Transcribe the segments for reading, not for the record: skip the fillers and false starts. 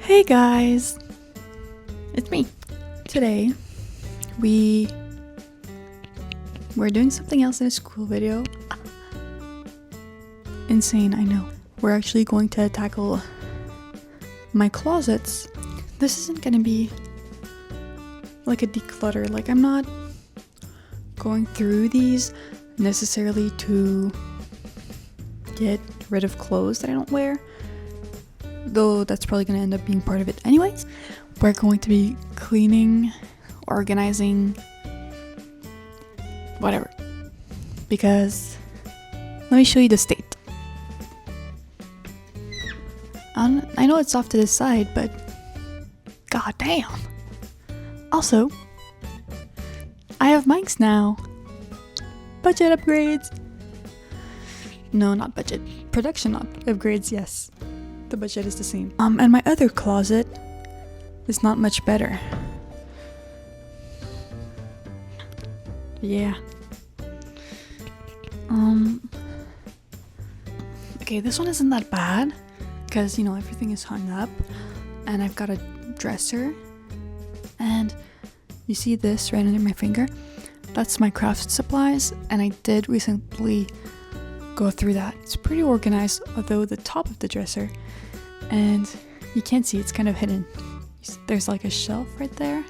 Hey guys, it's me. Today we're doing something else in a school video. Insane, I know. We're actually going to tackle my closets. This isn't gonna be like a declutter. Like, I'm not going through these necessarily to get rid of clothes that I don't wear, though that's probably going to end up being part of it anyways. We're going to be cleaning, organizing, whatever, because let me show you the state. I know it's off to the side, but god damn. Also, I have mics now. Budget upgrades. No, not budget. Production upgrades, yes. The budget is the same. And my other closet is not much better. Yeah. Okay, this one isn't that bad because, you know, everything is hung up and I've got a dresser, and you see this right under my finger? That's my craft supplies, and I did recently go through that. It's pretty organized, although the top of the dresser, and you can't see, it's kind of hidden. There's like a shelf right there.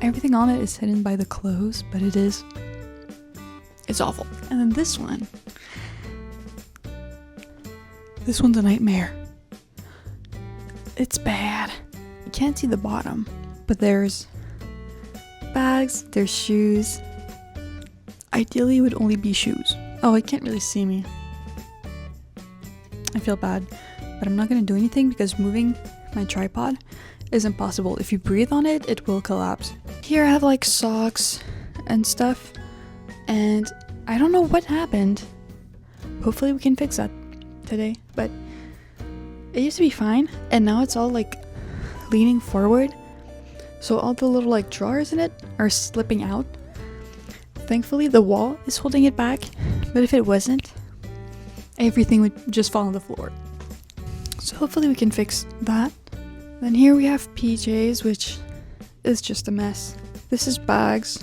Everything on it is hidden by the clothes, but it's awful. And then this one's a nightmare. It's bad. You can't see the bottom, but there's bags, there's shoes. Ideally, it would only be shoes. Oh, it can't really see me. I feel bad, but I'm not gonna do anything because moving my tripod is impossible. If you breathe on it, it will collapse. Here I have like socks and stuff, and I don't know what happened. Hopefully we can fix that today, but it used to be fine, and now it's all like leaning forward, so all the little like drawers in it are slipping out. Thankfully the wall is holding it back, but if it wasn't, everything would just fall on the floor. So hopefully we can fix that. Then here we have PJs, which is just a mess. This is bags,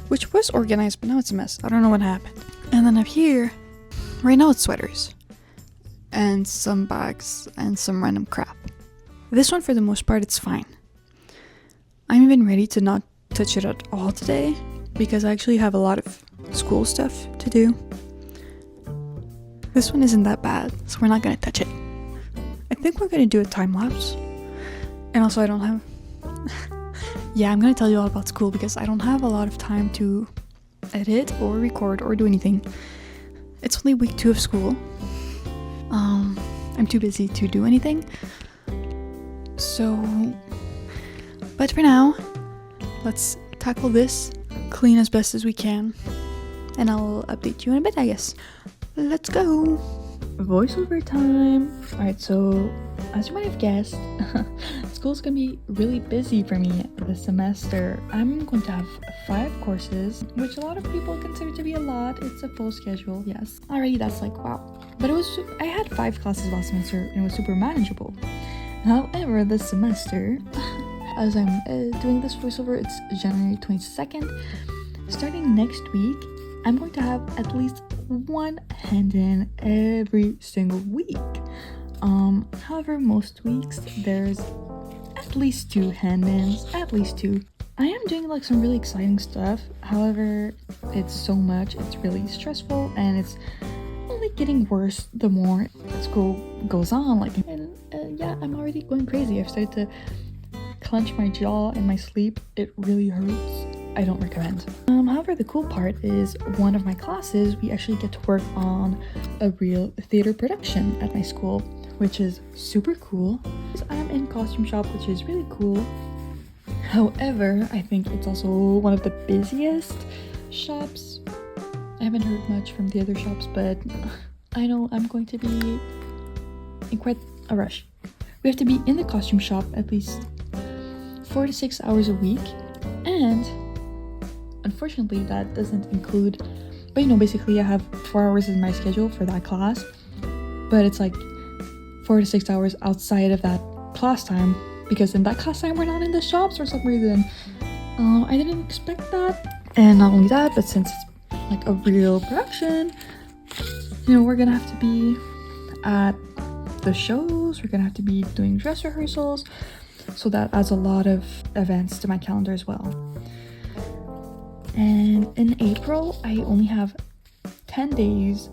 which was organized, but now it's a mess. I don't know what happened. And then up here, right now it's sweaters and some bags and some random crap. This one, for the most part, it's fine. I'm even ready to not touch it at all today because I actually have a lot of school stuff to do. This one isn't that bad, so we're not gonna touch it. I think we're gonna do a time lapse. And also, I don't have yeah, I'm gonna tell you all about school because I don't have a lot of time to edit or record or do anything. It's only week 2 of school. I'm too busy to do anything. So, but for now, let's tackle this, clean as best as we can, and I'll update you in a bit, I guess. Let's go! Voiceover time! Alright, so as you might have guessed, school's gonna be really busy for me this semester. I'm going to have 5 courses, which a lot of people consider to be a lot. It's a full schedule, yes. Already that's like, wow. But I had 5 classes last semester and it was super manageable. However, this semester, as I'm doing this voiceover, it's January 22nd. Starting next week, I'm going to have at least 1 hand-in every single week. However, most weeks there's at least 2 hand-ins, at least 2. I am doing like some really exciting stuff. However, it's so much, it's really stressful, and it's only getting worse the more school goes on. Yeah, I'm already going crazy. I've started to clench my jaw in my sleep. It really hurts. I don't recommend. However, the cool part is one of my classes, we actually get to work on a real theater production at my school, which is super cool. I'm in costume shop, which is really cool. However, I think it's also one of the busiest shops. I haven't heard much from the other shops, but I know I'm going to be in quite a rush. We have to be in the costume shop at least 4 to 6 hours a week, and unfortunately that doesn't include, but you know, basically I have 4 hours in my schedule for that class, but it's like 4 to 6 hours outside of that class time, because in that class time we're not in the shops for some reason. I didn't expect that. And not only that, but since it's like a real production, you know, we're gonna have to be at the shows, we're gonna have to be doing dress rehearsals, so that adds a lot of events to my calendar as well. And in April, I only have 10 days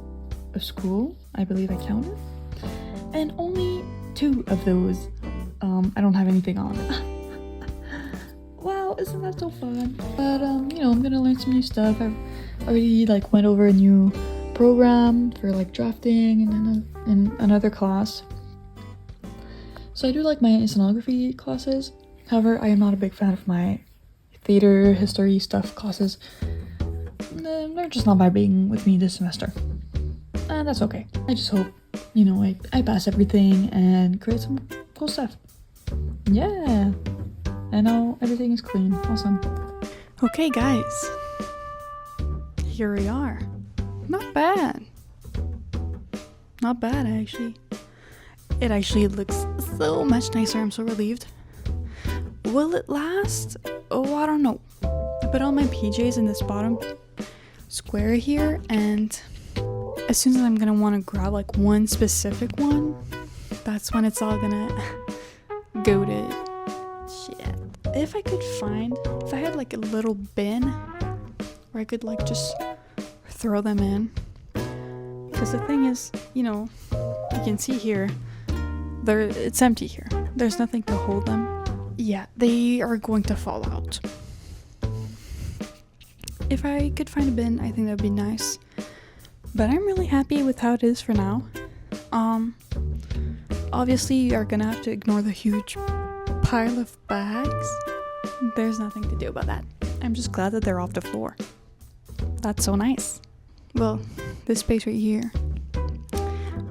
of school, I believe I counted, and only 2 of those I don't have anything on. Wow, isn't that so fun? But you know, I'm gonna learn some new stuff. I've already like went over a new program for like drafting in another class. So I do like my scenography classes. However, I am not a big fan of my theater history stuff classes. They're just not vibing with me this semester, and that's okay. I just hope, you know, I pass everything and create some cool stuff. Yeah, and now everything is clean. Awesome. Okay, guys, here we are. Not bad. Not bad, actually. It actually looks so much nicer. I'm so relieved. Will it last? Oh, I don't know. I put on my PJs in this bottom square here, and as soon as I'm gonna want to grab like one specific one, that's when it's all gonna go to shit. If I had like a little bin where I could like just throw them in, because the thing is, you know, you can see here, it's empty here. There's nothing to hold them. Yeah, they are going to fall out. If I could find a bin, I think that'd be nice. But I'm really happy with how it is for now. Obviously you are gonna have to ignore the huge pile of bags. There's nothing to do about that. I'm just glad that they're off the floor. That's so nice. Well, this space right here,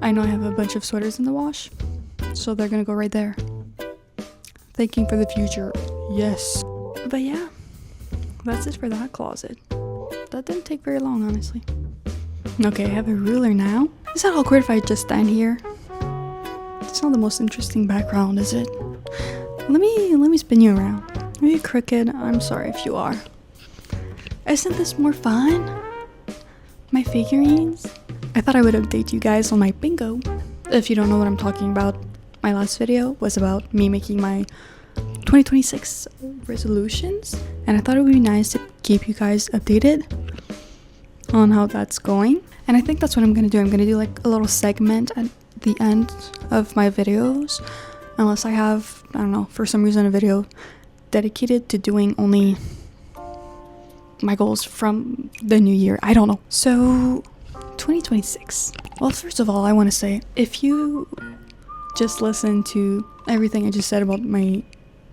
I know I have a bunch of sweaters in the wash, so they're gonna go right there. Thinking for the future, yes. But yeah, that's it for that closet. That didn't take very long, honestly. Okay, I have a ruler now. Is that awkward if I just stand here? It's not the most interesting background, is it? Let me spin you around. Are you crooked? I'm sorry if you are. Isn't this more fun? My figurines? I thought I would update you guys on my bingo. If you don't know what I'm talking about, my last video was about me making my 2026 resolutions, and I thought it would be nice to keep you guys updated on how that's going. And I think that's what I'm gonna do. I'm gonna do like a little segment at the end of my videos, unless I have, I don't know, for some reason a video dedicated to doing only my goals from the new year. I don't know. So 2026. Well, first of all, I want to say, if you just listen to everything I just said about my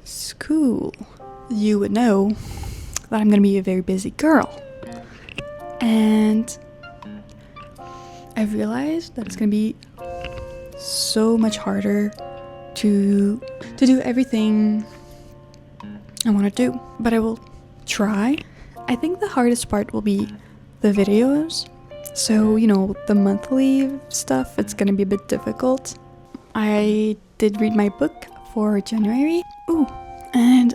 school, you would know that I'm gonna be a very busy girl. And I've realized that it's gonna be so much harder to do everything I want to do, but I will try. I think the hardest part will be the videos. So, you know, the monthly stuff, it's gonna be a bit difficult. I did read my book for January. Ooh, and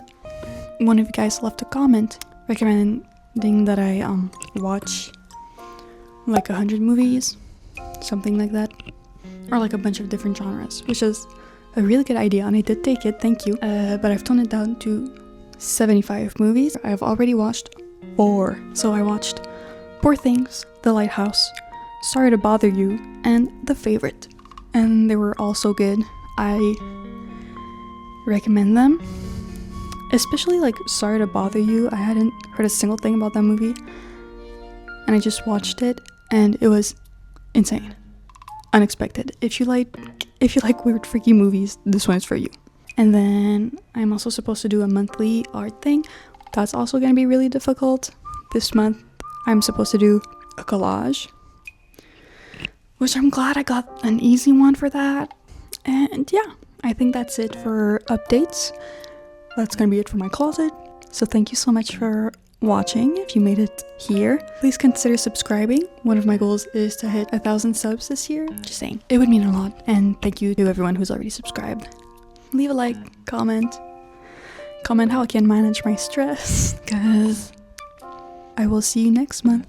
one of you guys left a comment recommending that I watch like 100 movies, something like that, or like a bunch of different genres, which is a really good idea, and I did take it, thank you. But I've toned it down to 75 movies. I've already watched 4. So I watched Poor Things, The Lighthouse, Sorry to Bother You, and The Favorite. And they were all so good. I recommend them. Especially like Sorry to Bother You. I hadn't heard a single thing about that movie, and I just watched it, and it was insane. Unexpected. If you like weird freaky movies, this one is for you. And then I'm also supposed to do a monthly art thing. That's also going to be really difficult. This month I'm supposed to do a collage, which I'm glad I got an easy one for that. And yeah, I think that's it for updates. That's going to be it for my closet. So thank you so much for watching, if you made it here. Please consider subscribing. One of my goals is to hit 1,000 subs this year. Just saying. It would mean a lot. And thank you to everyone who's already subscribed. Leave a like, comment how I can manage my stress, because I will see you next month.